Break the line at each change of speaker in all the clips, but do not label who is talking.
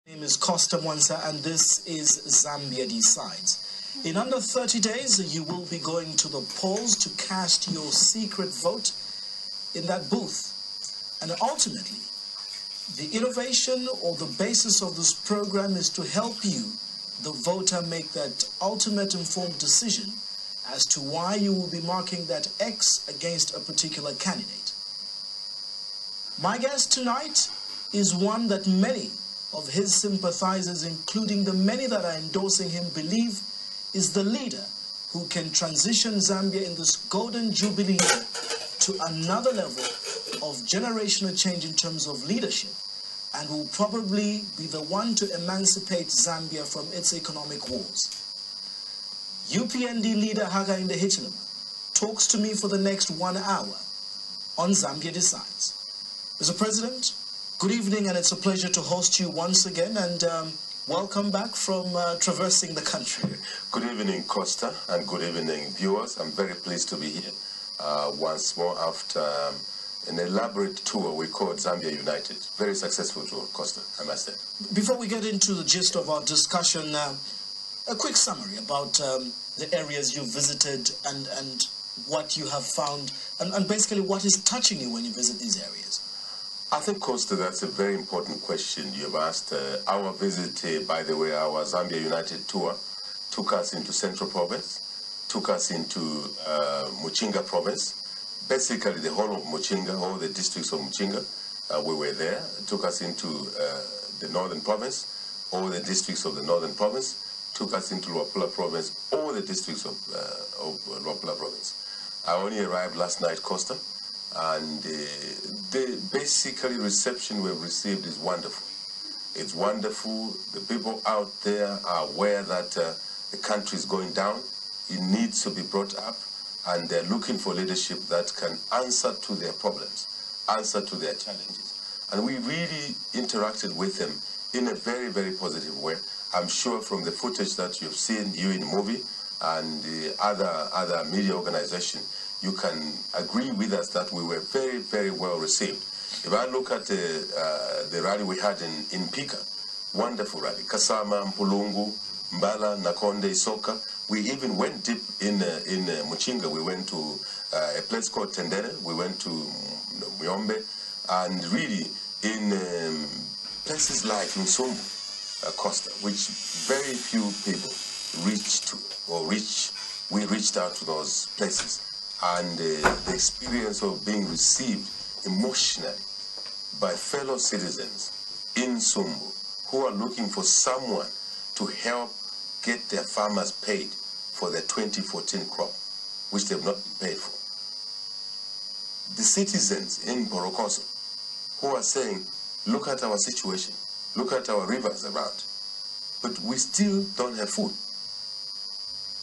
My name is Costa Mwansa, and this is Zambia Decides. In under 30 days, you will be going to the polls to cast your secret vote in that booth. And ultimately, the innovation or the basis of this program is to help you, the voter, make that ultimate informed decision as to why you will be marking that X against a particular candidate. My guest tonight is one that many of his sympathizers, including the many that are endorsing him, believe is the leader who can transition Zambia in this golden jubilee year to another level of generational change in terms of leadership, and will probably be the one to emancipate Zambia from its economic woes. UPND leader Hakainde Hichilema talks to me for the next 1 hour on Zambia Decides. Mr. President, good evening, and it's a pleasure to host you once again, and welcome back from traversing the country.
Good evening, Costa, and good evening, viewers. I'm very pleased to be here once more after an elaborate tour we called Zambia United. Very successful tour, Costa, I must say.
Before we get into the gist of our discussion, a quick summary about the areas you visited and what you have found, and basically what is touching you when you visit these areas.
I think, Costa, that's a very important question you've asked. Our visit, by the way, our Zambia United tour took us into Central Province, took us into Muchinga Province, basically the whole of Muchinga, all the districts of Muchinga, we were there. It took us into the Northern Province, all the districts of the Northern Province, took us into Luapula Province, all the districts of Luapula Province. I only arrived last night, Costa, and the basically reception we've received is wonderful. It's wonderful. The people out there are aware that the country is going down. It needs to be brought up, and they're looking for leadership that can answer to their problems, answer to their challenges. And we really interacted with them in a very, very positive way. I'm sure from the footage that you've seen, you in the movie, and the other media organization, you can agree with us that we were very, very well received. If I look at the rally we had in Pika, wonderful rally. Kasama, Mpulungu, Mbala, Nakonde, Isoka. We even went deep in Muchinga. We went to a place called Tendere. We went to Myombe. And really, in places like Nsumbu, Costa, which very few people reached to, we reached out to those places. And the experience of being received emotionally by fellow citizens in Sumbu who are looking for someone to help get their farmers paid for their 2014 crop, which they have not been paid for. The citizens in Borokoso who are saying, look at our situation, look at our rivers around, but we still don't have food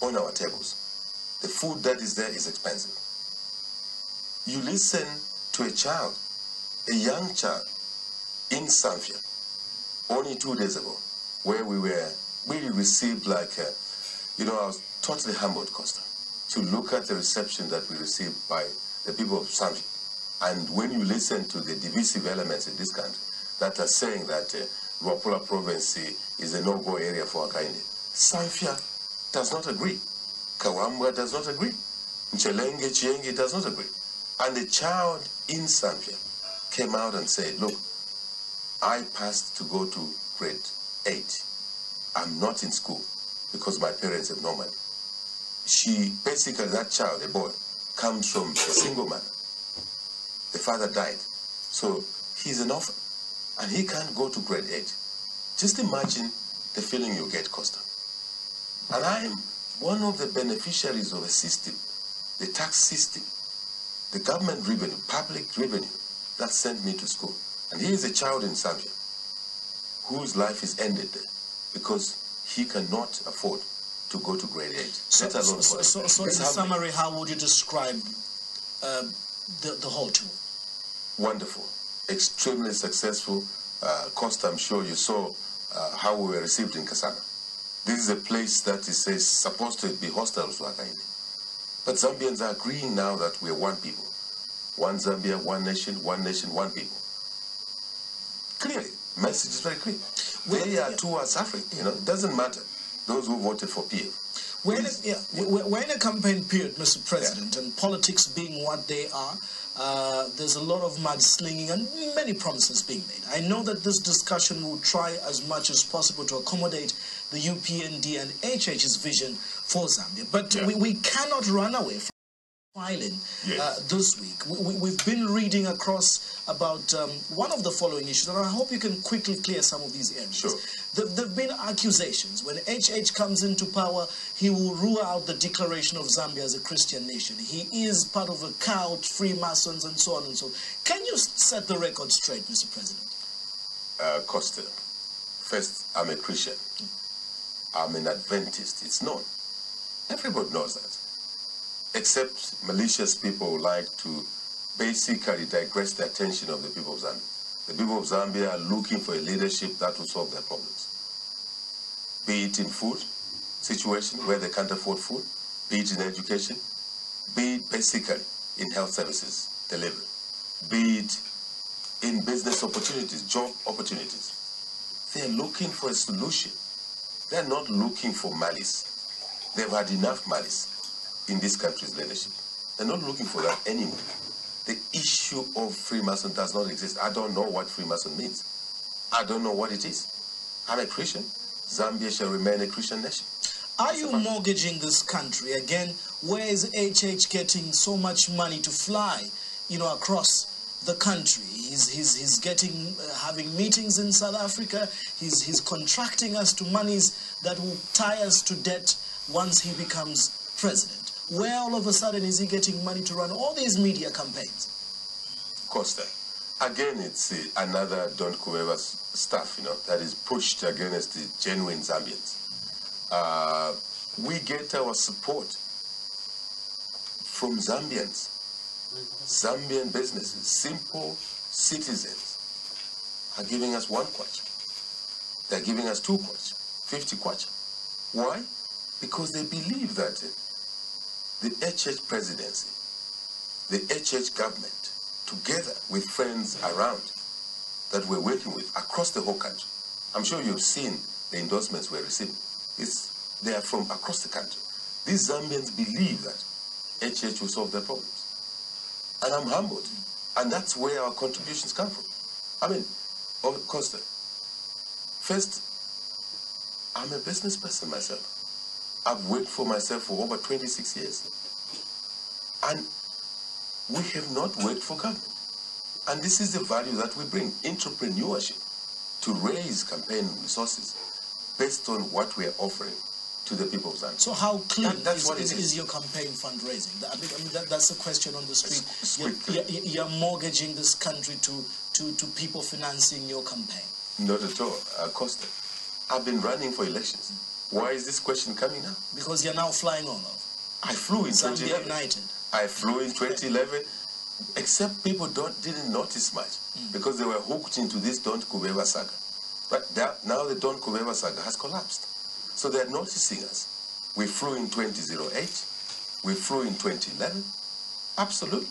on our tables. The food that is there is expensive. You listen to a child, a young child, in Samfya, only 2 days ago, where we really received like, I was totally humbled, Costa, to look at the reception that we received by the people of Samfya. And when you listen to the divisive elements in this country that are saying that Luapula Province is a no-go area for Hakainde, Samfya does not agree. Kawambwa does not agree. Mchelenge, Chienge does not agree. And the child in Samfya came out and said, look, I passed to go to grade 8. I'm not in school because my parents have no money. That child, a boy, comes from a single mother. The father died. So he's an orphan. And he can't go to grade 8. Just imagine the feeling you get, Costa. And I am one of the beneficiaries of a system, the tax system, the government revenue, public revenue, that sent me to school. And he is a child in Zambia whose life is ended there because he cannot afford to go to grade 8.
So in summary, how would you describe the whole tour?
Wonderful, extremely successful. Costa, I'm sure you saw how we were received in Kasana. This is a place that is supposed to be hostile to Hakainde. But Zambians are agreeing now that we are one people. One Zambia, one nation, one people. Clearly, Message is very clear. They are towards Africa. You know, it doesn't matter. Those who voted for PF.
We're in a campaign period, Mr. President, and politics being what they are, there's a lot of mudslinging and many promises being made. I know that this discussion will try as much as possible to accommodate the UPND and HH's vision for Zambia, but we cannot run away from filing this week. We've been reading across about one of the following issues, and I hope you can quickly clear some of these areas.
Sure.
There have been accusations. When HH comes into power, he will rule out the declaration of Zambia as a Christian nation. He is part of a cult, Freemasons, and so on and so on. Can you set the record straight, Mr. President?
Costa, first, I'm a Christian. I'm an Adventist. It's known. Everybody knows that. Except malicious people who like to basically digress the attention of the people of Zambia. The people of Zambia are looking for a leadership that will solve their problems. Be it in food situation where they can't afford food, be it in education, be it basically in health services delivery, be it in business opportunities, job opportunities. They're looking for a solution. They're not looking for malice. They've had enough malice in this country's leadership. They're not looking for that anymore. The issue of Freemason does not exist. I don't know what Freemason means. I don't know what it is. I'm a Christian. Zambia shall remain a Christian nation.
Are you mortgaging this country? Again, where is HH getting so much money to fly, across the country? He's getting, having meetings in South Africa. He's contracting us to monies that will tie us to debt once he becomes president. Where all of a sudden is he getting money to run all these media campaigns?
Costa, again, it's another Don Kubeba stuff, that is pushed against the genuine Zambians. We get our support from Zambians, Zambian businesses, simple citizens are giving us 1 kwacha. They're giving us 2 kwacha, 50 kwacha. Why? Because they believe that the HH presidency, the HH government, together with friends around that we're working with across the whole country. I'm sure you've seen the endorsements we're receiving. They are from across the country. These Zambians believe that HH will solve their problems. And I'm humbled. And that's where our contributions come from. I mean, Costa, first, I'm a business person myself. I've worked for myself for over 26 years. And we have not worked for government. And this is the value that we bring, entrepreneurship, to raise campaign resources based on what we are offering to the people of Zambia.
So how clean is your campaign fundraising? That's the question on the street. You're mortgaging this country to people financing your campaign.
Not at all. Costa, I've been running for elections. Why is this question coming now?
Because you're now flying all over.
I flew in
Zambia
2011.
United.
I flew in 2011, except people didn't notice much because they were hooked into this Don Kubeba saga. But now the Don Kubeba saga has collapsed. So they're noticing us. We flew in 2008. We flew in 2011. Absolutely.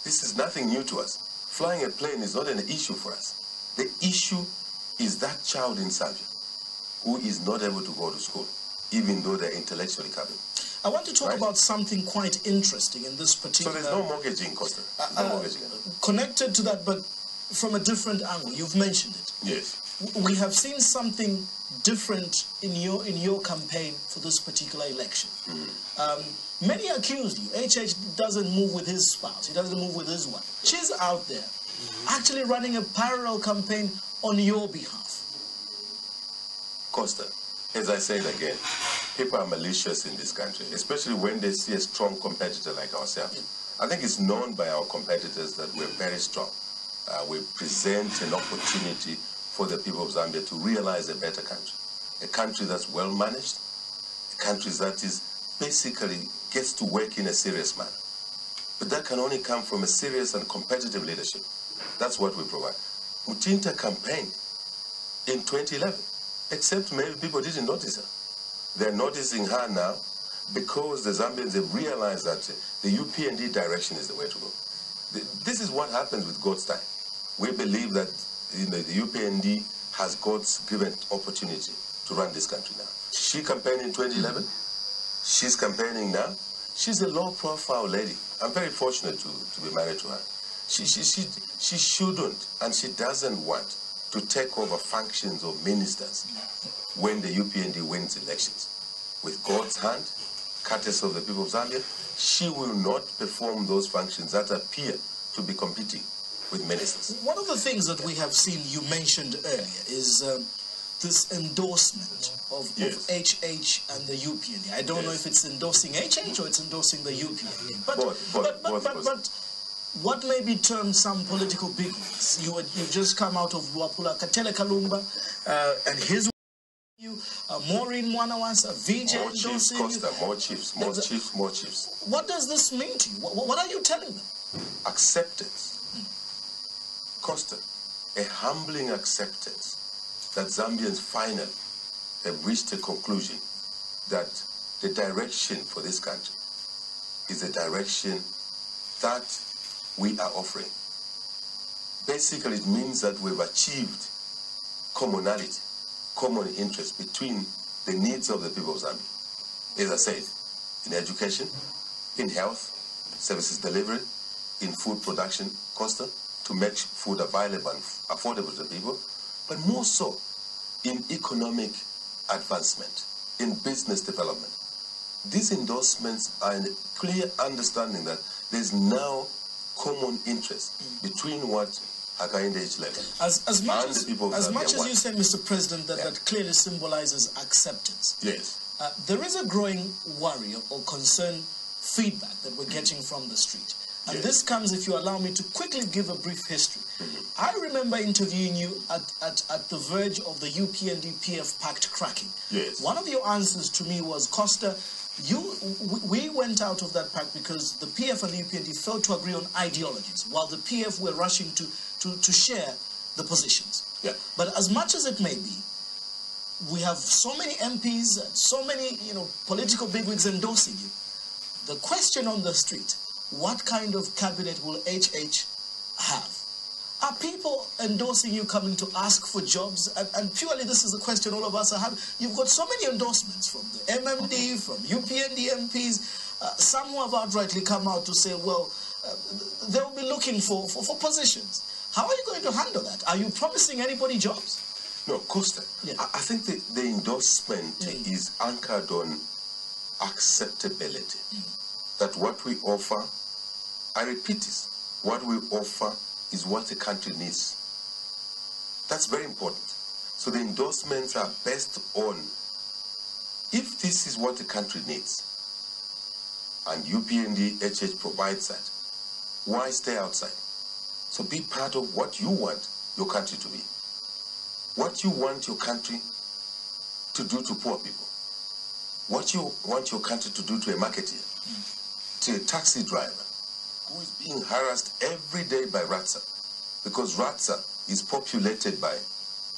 This is nothing new to us. Flying a plane is not an issue for us. The issue is that child in Zambia who is not able to go to school, even though they're intellectually capable.
I want to talk about something quite interesting in this particular...
So there's no mortgaging, Costa. No mortgaging.
Connected to that, but from a different angle. You've mentioned it.
Yes.
We have seen something different in your campaign for this particular election. Many accused you. HH doesn't move with his spouse. He doesn't move with his wife. She's out there actually running a parallel campaign on your behalf.
Costa, as I said again, people are malicious in this country, especially when they see a strong competitor like ourselves. I think it's known by our competitors that we're very strong. We present an opportunity for the people of Zambia to realize a better country. A country that's well managed, a country that is basically gets to work in a serious manner. But that can only come from a serious and competitive leadership. That's what we provide. Mutinta campaigned in 2011, except maybe people didn't notice her. They're noticing her now because the Zambians have realized that the UPND direction is the way to go. This is what happens with God's time. We believe that the UPND has got given opportunity to run this country now. She campaigned in 2011. She's campaigning now. She's a low-profile lady. I'm very fortunate to be married to her. She shouldn't and she doesn't want to take over functions of ministers when the UPND wins elections. With God's hand, courtesy of the people of Zambia, she will not perform those functions that appear to be competing with ministers.
One of the things that we have seen, you mentioned earlier, is this endorsement of HH and the UPND. I don't know if it's endorsing HH or it's endorsing the UPND. But what may be termed some political bigwigs? You've just come out of Luapula Katele Kalumba and his Maureen Mwanawasa, VJ endorsing you.
More chiefs.
What does this mean to you? What are you telling them?
Acceptance. Costa, a humbling acceptance that Zambians finally have reached a conclusion that the direction for this country is the direction that we are offering. Basically, it means that we've achieved commonality, common interest between the needs of the people of Zambia. As I said, in education, in health, services delivery, in food production, Costa, to make food available and affordable to people, but more so in economic advancement, in business development. These endorsements are a clear understanding that there's now common interest between what Hakainde Hichilema and the people of Zambia
as much as
want.
you said, Mr. President, that clearly symbolizes acceptance.
Yes.
There is a growing worry or concern, feedback that we're getting from the street. And this comes, if you allow me to quickly give a brief history. I remember interviewing you at the verge of the UPND-PF pact cracking.
Yes.
One of your answers to me was, Costa, we went out of that pact because the PF and the UPND failed to agree on ideologies, while the PF were rushing to share the positions.
Yeah.
But as much as it may be, we have so many MPs and so many political bigwigs endorsing you. The question on the street, what kind of cabinet will HH have? Are people endorsing you coming to ask for jobs? And purely this is the question all of us are having. You've got so many endorsements from the MMD, from UPND MPs, some who have outrightly come out to say, well, they'll be looking for positions. How are you going to handle that? Are you promising anybody jobs?
No, Costa, I think the endorsement is anchored on acceptability. That what we offer, I repeat this, what we offer is what the country needs. That's very important. So the endorsements are based on, if this is what the country needs, and UPND HH provides that, why stay outside? So be part of what you want your country to be. What you want your country to do to poor people. What you want your country to do to a marketeer, to a taxi driver who is being harassed every day by Ratsa, because Ratsa is populated by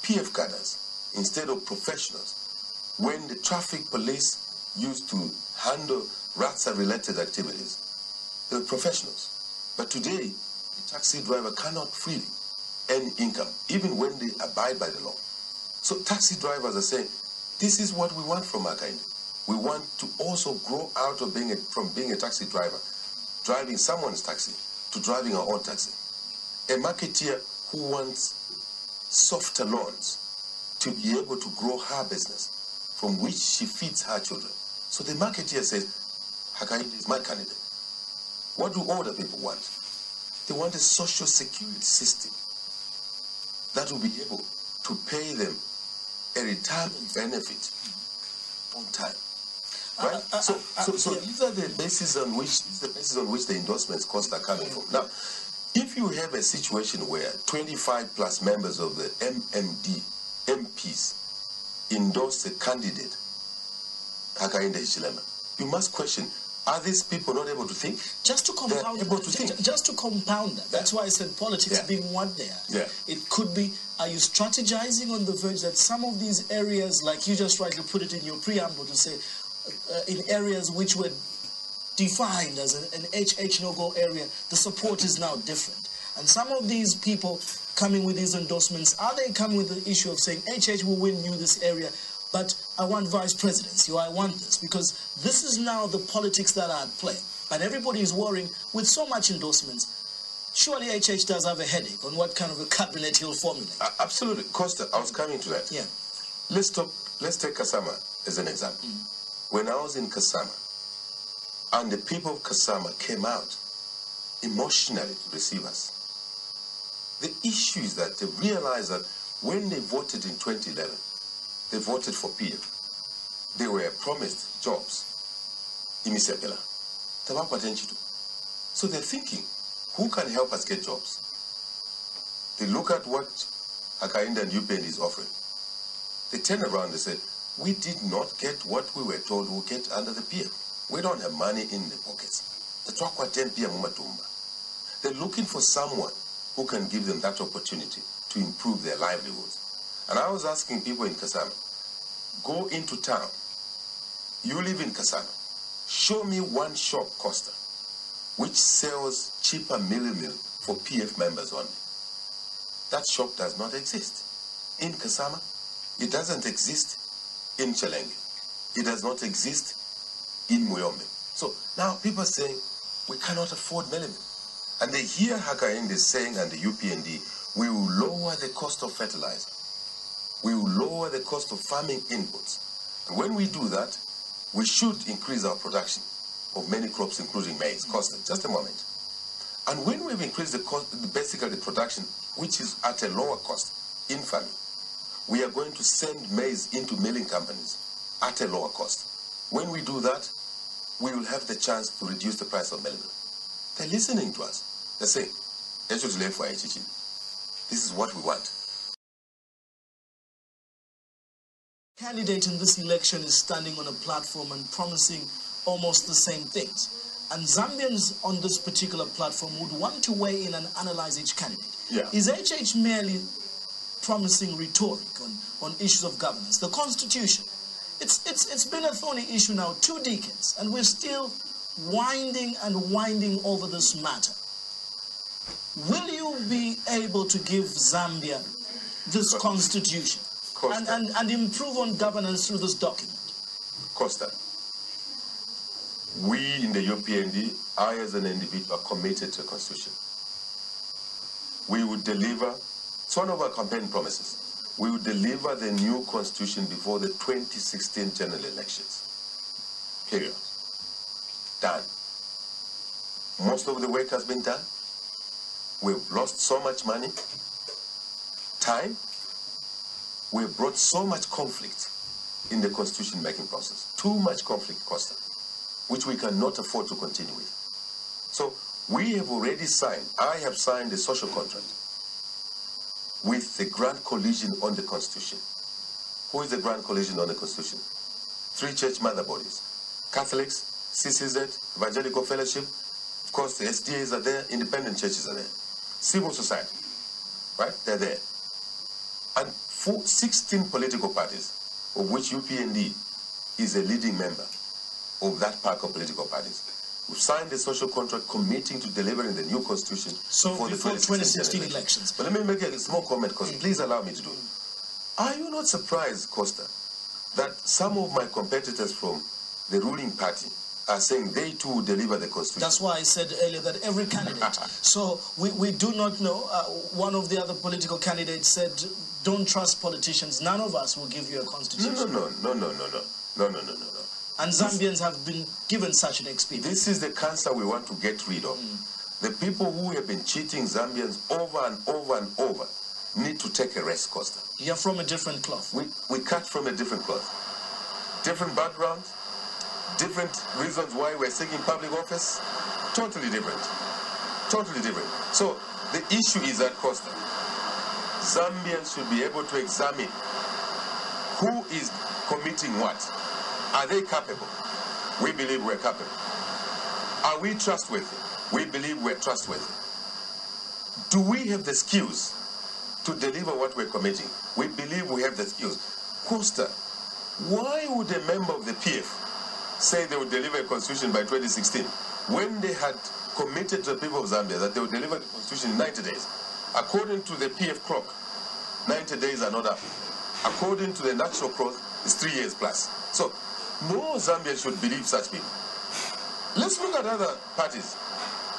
PF cadres instead of professionals. When the traffic police used to handle Ratsa-related activities, they were professionals. But today, the taxi driver cannot freely earn income, even when they abide by the law. So taxi drivers are saying, this is what we want from our kind. We want to also grow out of from being a taxi driver, driving someone's taxi, to driving our own taxi. A marketeer who wants softer loans to be able to grow her business, from which she feeds her children. So the marketeer says, Hakainde is my candidate. What do older people want? They want a social security system that will be able to pay them a retirement benefit on time. Right? So these are the bases on which the endorsements costs are coming from. Now, if you have a situation where 25 plus members of the MPs endorse a candidate, Hakainde Hichilema, you must question, are these people not able to think?
Just to compound that. That's why I said politics being one there.
Yeah.
It could be, are you strategizing on the verge that some of these areas, like you just rightly put it in your preamble to say, in areas which were defined as an HH no-go area, the support is now different. And some of these people coming with these endorsements? Are they coming with the issue of saying, HH will win you this area, but I want vice presidency, or I want this? Because this is now the politics that are at play. And everybody is worrying with so much endorsements. Surely HH does have a headache on what kind of a cabinet he'll formulate.
Absolutely. Costa, I was coming to that.
Yeah.
Let's take Kasama as an example. When I was in Kasama, and the people of Kasama came out emotionally to receive us, the issue is that they realized that when they voted in 2011, they voted for PF. They were promised jobs. Imisepela. So they're thinking, who can help us get jobs? They look at what Hakainde and UPND is offering. They turn around and say, we did not get what we were told we'll get under the PF. We don't have money in the pockets. They're looking for someone who can give them that opportunity to improve their livelihoods. And I was asking people in Kasama, go into town. You live in Kasama. Show me one shop, Costa, which sells cheaper meal for PF members only. That shop does not exist in Kasama. It doesn't exist in Challenge. It does not exist in Muyombe. So now people are saying, we cannot afford meal. And they hear Hakainde saying, and the UPND, we will lower the cost of fertilizer. We will lower the cost of farming inputs. And when we do that, we should increase our production of many crops, including maize. Costa, just a moment. And when we've increased the cost, basically the production, which is at a lower cost in farming, we are going to send maize into milling companies at a lower cost. When we do that, we will have the chance to reduce the price of milling. They're listening to us. They're saying, this is what we want.
Candidate in this election is standing on a platform and promising almost the same things. And Zambians on this particular platform would want to weigh in and analyze each candidate.
Yeah.
Is HH merely promising rhetoric on issues of governance? The Constitution, it's been a thorny issue now 2 decades, and we're still winding and winding over this matter. Will you be able to give Zambia this Constitution and improve on governance through this document?
Costa, we in the UPND, I as an individual, are committed to the Constitution. We would deliver, it's one of our campaign promises, we will deliver the new Constitution before the 2016 general elections. Period. Done. Most of the work has been done. We've lost so much money, time. We've brought so much conflict in the constitution making process. Too much conflict, Costa, which we cannot afford to continue with. So we have already signed, I have signed a social contract with the Grand Coalition on the Constitution. Who is the Grand Coalition on the Constitution? 3 church mother bodies. Catholics, CCZ, Evangelical Fellowship, of course the SDAs are there, independent churches are there. Civil society, right? They're there. And 16 political parties, of which UPND is a leading member of that pack of political parties. We've signed a social contract committing to delivering the new constitution
before the 2016 elections.
But let me make a small comment, because please allow me to do it. Are you not surprised, Costa, that some of my competitors from the ruling party are saying they too will deliver the constitution?
That's why I said earlier that every candidate. So we do not know. One of the other political candidates said, don't trust politicians. None of us will give you a constitution.
No.
And Zambians have been given such an experience.
This is the cancer we want to get rid of. The people who have been cheating Zambians over and over and over need to take a rest, Costa.
You're from a different cloth.
We cut from a different cloth. Different backgrounds, different reasons why we're seeking public office. Totally different. Totally different. So the issue is that, Costa, Zambians should be able to examine who is committing what. Are they capable? We believe we're capable. Are we trustworthy? We believe we're trustworthy. Do we have the skills to deliver what we're committing? We believe we have the skills. Costa, why would a member of the PF say they would deliver a constitution by 2016 when they had committed to the people of Zambia that they would deliver the constitution in 90 days? According to the PF clock, 90 days are not up. According to the natural growth, it's 3 years plus. So, no Zambians should believe such people. Let's look at other parties.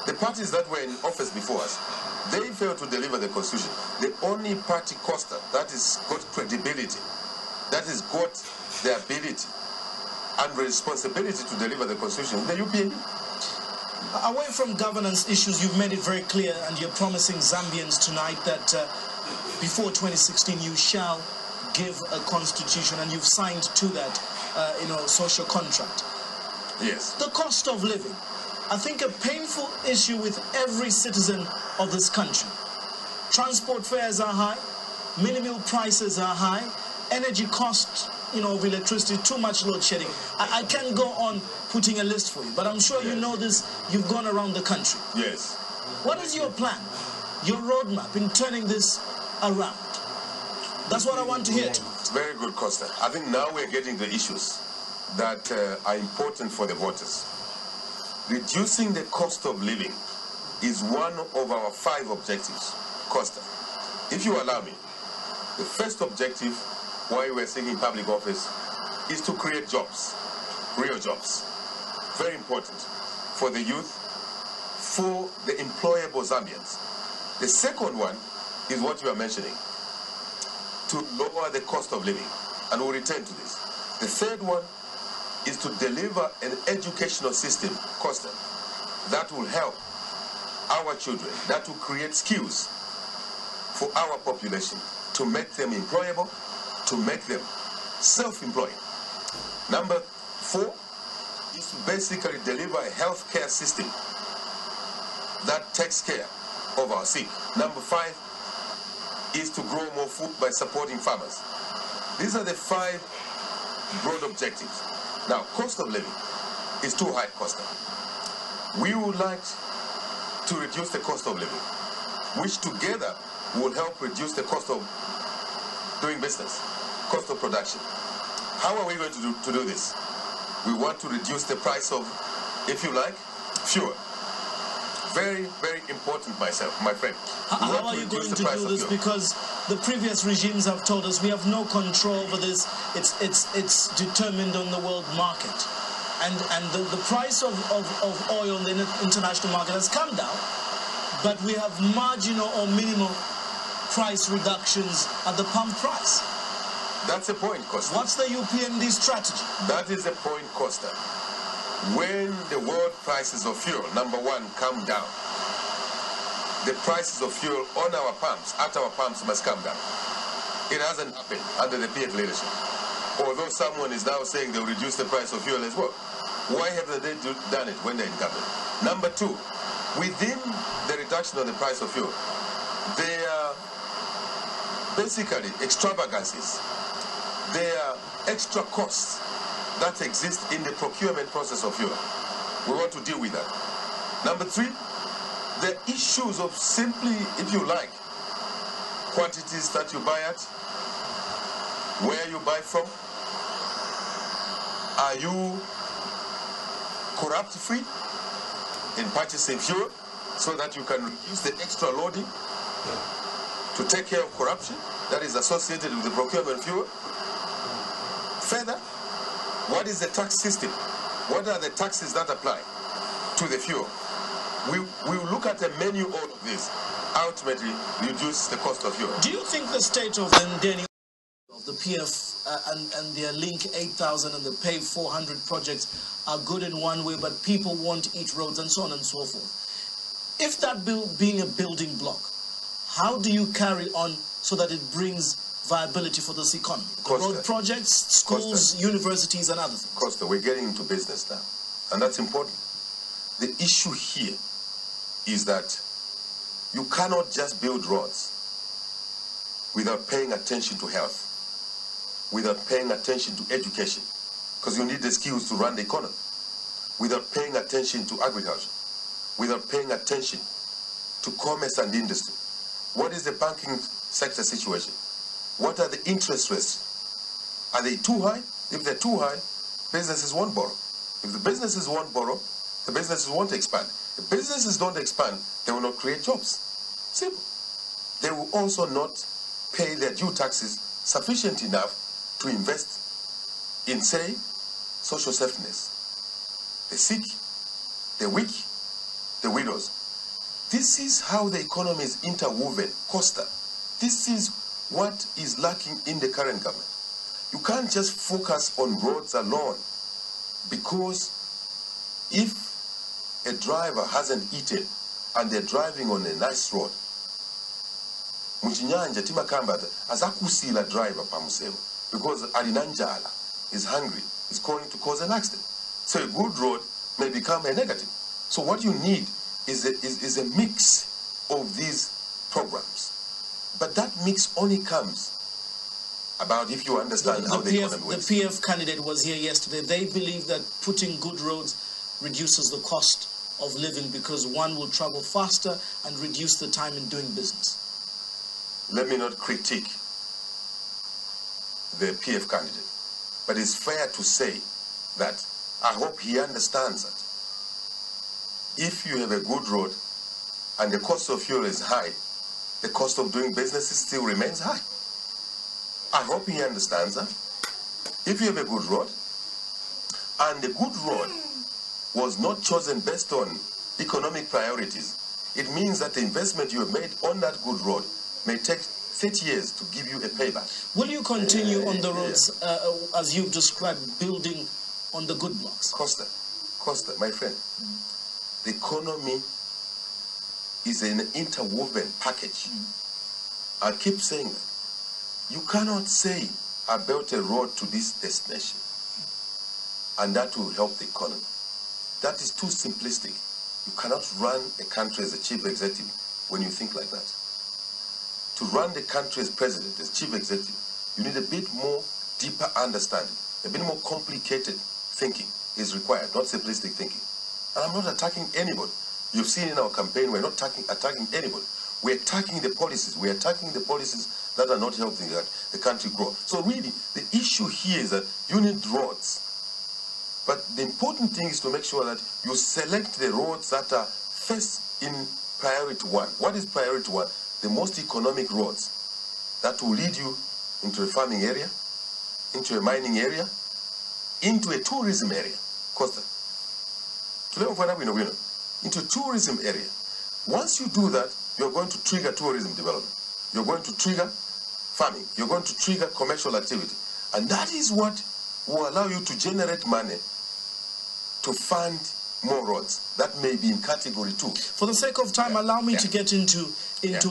The parties that were in office before us, they failed to deliver the constitution. The only party, Costa, that has got credibility, that has got the ability and responsibility to deliver the constitution, the UPND.
Away from governance issues, you've made it very clear, and you're promising Zambians tonight that before 2016 you shall give a constitution, and you've signed to that, social contract.
Yes.
The cost of living, I think a painful issue with every citizen of this country. Transport fares are high, minimum prices are high, energy costs, of electricity, too much load shedding. I can't go on putting a list for you, but I'm sure you know this. You've gone around the country.
Yes.
What is your plan, your roadmap in turning this around? That's what I want to hear tonight.
Very good, Costa. I think now we're getting the issues that are important for the voters. Reducing the cost of living is one of our 5 objectives, Costa. If you allow me, the first objective, why we're seeking public office, is to create jobs, real jobs. Very important for the youth, for the employable Zambians. The second one is what you are mentioning, to lower the cost of living, and we'll return to this. The third one is to deliver an educational system, Costa, that will help our children, that will create skills for our population, to make them employable, to make them self-employed. Number 4 is to basically deliver a healthcare system that takes care of our sick. Number 5 is to grow more food by supporting farmers. These are the 5 broad objectives. Now, cost of living is too high, Costa. We would like to reduce the cost of living, which together will help reduce the cost of doing business, cost of production. How are we going to do this? We want to reduce the price of, if you like, fuel. Very, very important, my friend.
How are you going to do this? Because the previous regimes have told us we have no control over this. It's determined on the world market. And the price of oil in the international market has come down, but we have marginal or minimal price reductions at the pump price.
That's the point, Costa.
What's the UPND strategy?
That is the point, Costa. When the world prices of fuel, number 1, come down, the prices of fuel on our pumps, at our pumps, must come down. It hasn't happened under the PF leadership. Although someone is now saying they'll reduce the price of fuel as well. Why haven't they done it when they're in government? Number 2, within the reduction of the price of fuel, there are basically extravagances. There are extra costs that exist in the procurement process of fuel. We want to deal with that. Number 3, the issues of simply, if you like, quantities that you buy at, where you buy from, are you corrupt-free in purchasing fuel so that you can reduce the extra loading to take care of corruption that is associated with the procurement fuel? Further, what is the tax system? What are the taxes that apply to the fuel? We will look at a menu all of this, ultimately reduce the cost of fuel.
Do you think the state of the PF and their Link 8000 and the PAVE 400 projects are good in one way, but people won't eat roads and so on and so forth? If that being a building block, how do you carry on so that it brings viability for this economy?
Costa,
road projects, schools, Costa, universities, and other things.
Costa, we're getting into business now, and that's important. The issue here is that you cannot just build roads without paying attention to health, without paying attention to education, because you need the skills to run the economy, without paying attention to agriculture, without paying attention to commerce and industry. What is the banking sector situation? What are the interest rates? Are they too high? If they're too high, businesses won't borrow. If the businesses won't borrow, the businesses won't expand. If businesses don't expand, they will not create jobs. Simple. they will also not pay their due taxes sufficient enough to invest in, say, social safety nets. The sick, the weak, the widows. This is how the economy is interwoven, Costa. This is what is lacking in the current government. You can't just focus on roads alone, because if a driver hasn't eaten and they're driving on a nice road, muchinyanja timakamba azakusila driver pamusebo because alinanjala is hungry, is going to cause an accident. So a good road may become a negative. So what you need is a mix of these programs. But that mix only comes about if you understand how the economy works.
The PF candidate was here yesterday. They believe that putting good roads reduces the cost of living because one will travel faster and reduce the time in doing business.
Let me not critique the PF candidate, but it's fair to say that I hope he understands that if you have a good road and the cost of fuel is high, the cost of doing business still remains high. I hope he understands that. If you have a good road, and the good road was not chosen based on economic priorities, it means that the investment you have made on that good road may take 30 years to give you a payback.
Will you continue on the roads, as you've described, building on the good blocks?
Costa, my friend, the economy is an interwoven package. I keep saying that. You cannot say, I built a road to this destination, and that will help the economy. That is too simplistic. You cannot run a country as a chief executive when you think like that. To run the country as president, as chief executive, you need a bit more deeper understanding, a bit more complicated thinking is required, not simplistic thinking. And I'm not attacking anybody. You've seen in our campaign, we're not attacking anybody. We're attacking the policies. We're attacking the policies that are not helping the country grow. So really, the issue here is that you need roads. But the important thing is to make sure that you select the roads that are first in priority one. What is priority one? The most economic roads that will lead you into a farming area, into a mining area, into a tourism area. Costa. Into a tourism area. Once you do that, you're going to trigger tourism development. You're going to trigger farming. You're going to trigger commercial activity. And that is what will allow you to generate money to fund more roads. That may be in category 2.
For the sake of time, allow me to get into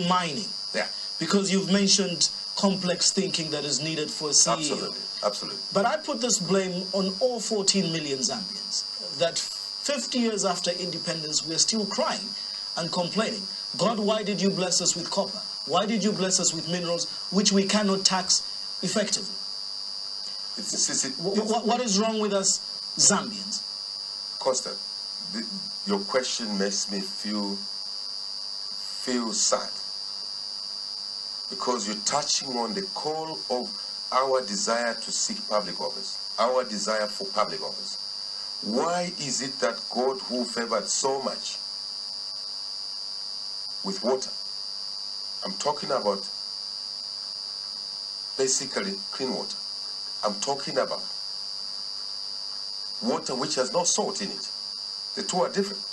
mining.
Yeah.
Because you've mentioned complex thinking that is needed for a CEO.
Absolutely.
But I put this blame on all 14 million Zambians, that 50 years after independence, we're still crying and complaining. God, why did you bless us with copper? Why did you bless us with minerals which we cannot tax effectively? What is wrong with us Zambians?
Costa, your question makes me feel sad, because you're touching on the core of our desire to seek public office, our desire for public office. Why is it that God, who favored so much with water, I'm talking about basically clean water, I'm talking about water which has no salt in it. The two are different.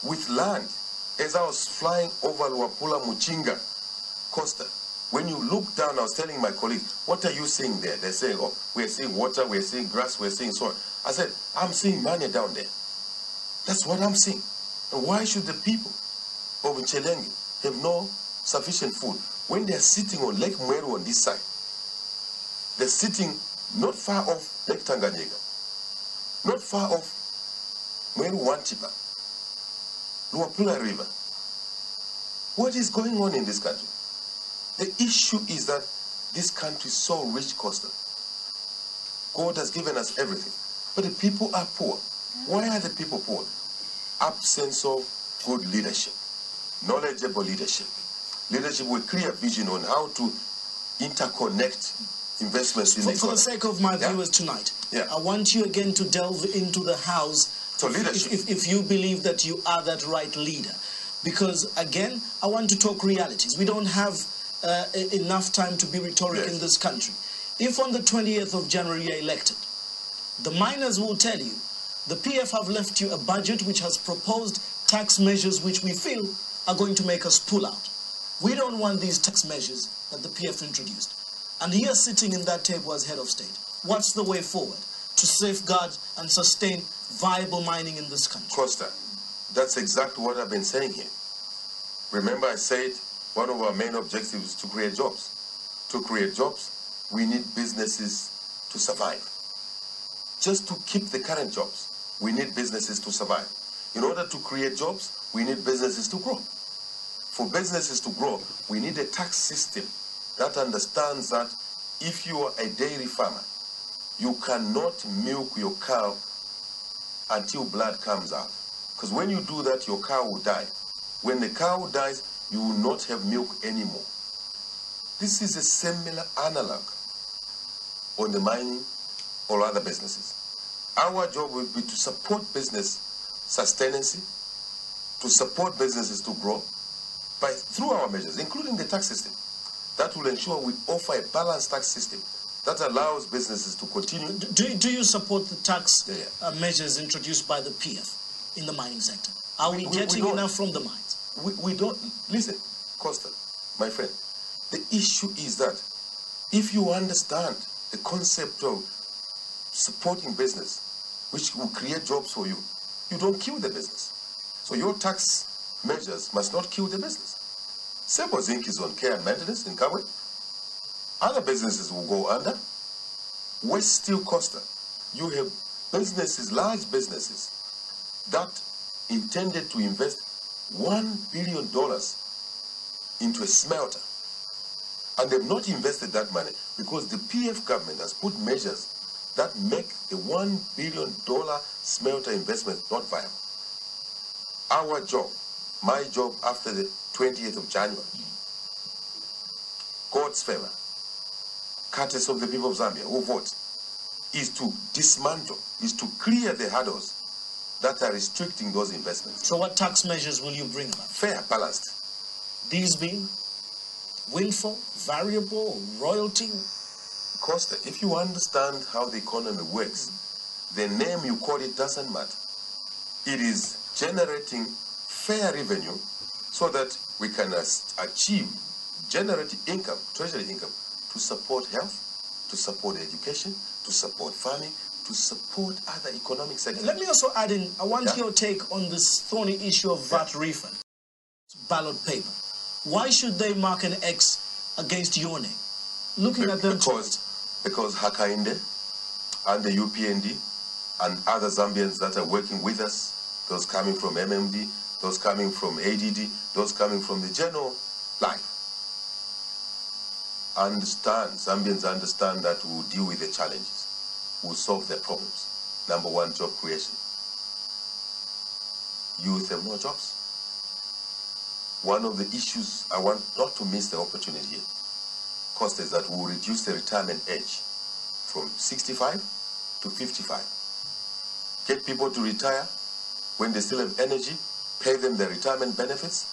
With land, as I was flying over Luapula Muchinga, Costa, when you look down, I was telling my colleagues, what are you seeing there? They're saying, oh, we're seeing water, we're seeing grass, we're seeing soil. I said, I'm seeing money down there. That's what I'm seeing. And why should the people of Nchelenge have no sufficient food when they're sitting on Lake Mweru on this side? They're sitting not far off Lake Tanganyika, not far off Mweru Wanchipa, Luapula River. What is going on in this country? The issue is that this country is so rich, Costa. God has given us everything, but the people are poor. Why are the people poor? Absence of good leadership, knowledgeable leadership, leadership with clear vision on how to interconnect investments in the economy.
For the sake of my viewers tonight, I want you again to delve into the house.
So leadership.
If you believe that you are that right leader, Because, again, I want to talk realities. We don't have enough time to be rhetoric in this country. If on the 20th of January you're elected, the miners will tell you, the PF have left you a budget which has proposed tax measures which we feel are going to make us pull out. We don't want these tax measures that the PF introduced. And he is sitting in that table as head of state. What's the way forward to safeguard and sustain viable mining in this country?
Costa, that's exactly what I've been saying here. Remember I said one of our main objectives is to create jobs. To create jobs, we need businesses to survive. Just to keep the current jobs, we need businesses to survive. In order to create jobs, we need businesses to grow. For businesses to grow, we need a tax system that understands that if you are a dairy farmer, you cannot milk your cow until blood comes out. Because when you do that, your cow will die. When the cow dies, you will not have milk anymore. This is a similar analog on the mining or other businesses. Our job will be to support business sustenance, to support businesses to grow through our measures, including the tax system. That will ensure we offer a balanced tax system that allows businesses to continue.
Do you support the tax measures introduced by the PF in the mining sector? Are we getting enough from the mines?
We don't. Listen, Costa, my friend, the issue is that if you understand the concept of supporting business, which will create jobs for you, you don't kill the business. So your tax measures must not kill the business. Sebo Zinc is on care and maintenance in Kabwe. Other businesses will go under. West Steel Costa, you have businesses, large businesses, that intended to invest $1 billion into a smelter. And they've not invested that money because the PF government has put measures that make the $1 billion smelter investment not viable. Our job, my job after the 20th of January, God's favor, courtesy of the people of Zambia who vote, is to dismantle, is to clear the hurdles that are restricting those investments.
So what tax measures will you bring about?
Fair, balanced.
These being windfall, variable, royalty?
Costa, if you understand how the economy works, the name you call it doesn't matter. It is generating fair revenue so that we can generate income, treasury income, to support health, to support education, to support farming, to support other economic sectors.
Let me also add in, I want your take on this thorny issue of VAT refund, ballot paper. Why should they mark an X against your name? Looking at them
because Hakainde and the UPND and other Zambians that are working with us, those coming from MMD, those coming from ADD, those coming from the general life, Zambians understand that we will deal with the challenges, we will solve their problems. Number one, job creation. Youth have no jobs. One of the issues, I want not to miss the opportunity here, Costa, is that we will reduce the retirement age from 65 to 55. Get people to retire when they still have energy, pay them their retirement benefits,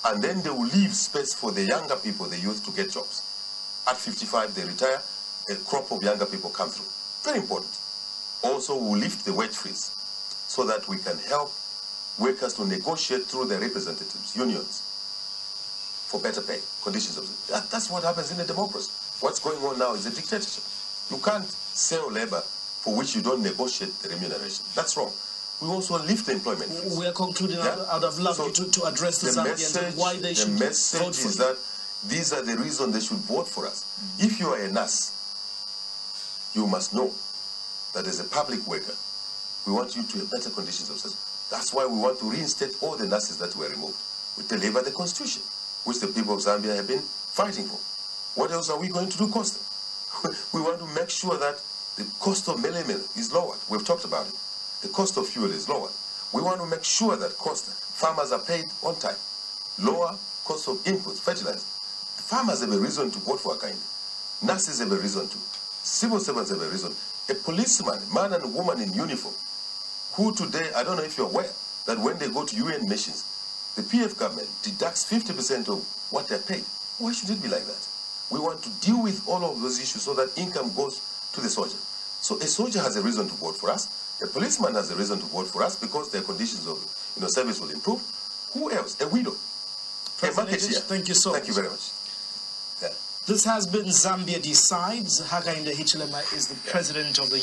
and then they will leave space for the younger people, the youth, to get jobs. At 55, they retire, a crop of younger people come through. Very important. Also, we'll lift the wage freeze so that we can help workers to negotiate through their representatives, unions, for better pay, conditions of it. That's what happens in a democracy. What's going on now is a dictatorship. You can't sell labor for which you don't negotiate the remuneration. That's wrong. We also lift the employment freeze.
We are concluding out of love to address the Zambians and why they should vote for you.
The message is that these are the reasons they should vote for us. If you are a nurse, you must know that as a public worker, we want you to have better conditions of service. That's why we want to reinstate all the nurses that were removed. We deliver the constitution, which the people of Zambia have been fighting for. What else are we going to do, Costa? We want to make sure that the cost of mealie is lowered. We've talked about it. The cost of fuel is lowered. We want to make sure that farmers are paid on time. Lower cost of inputs, fertilizer. Farmers have a reason to vote for Hakainde. Nurses have a reason to. Civil servants have a reason. A policeman, man and woman in uniform, who today, I don't know if you're aware, that when they go to UN missions, the PF government deducts 50% of what they're paid. Why should it be like that? We want to deal with all of those issues so that income goes to the soldier. So a soldier has a reason to vote for us. A policeman has a reason to vote for us because their conditions of service will improve. Who else? A widow.
President Idris, thank you so much.
Thank you very much. Yeah.
This has been Zambia Decides. Hakainde Hichilema is the president of the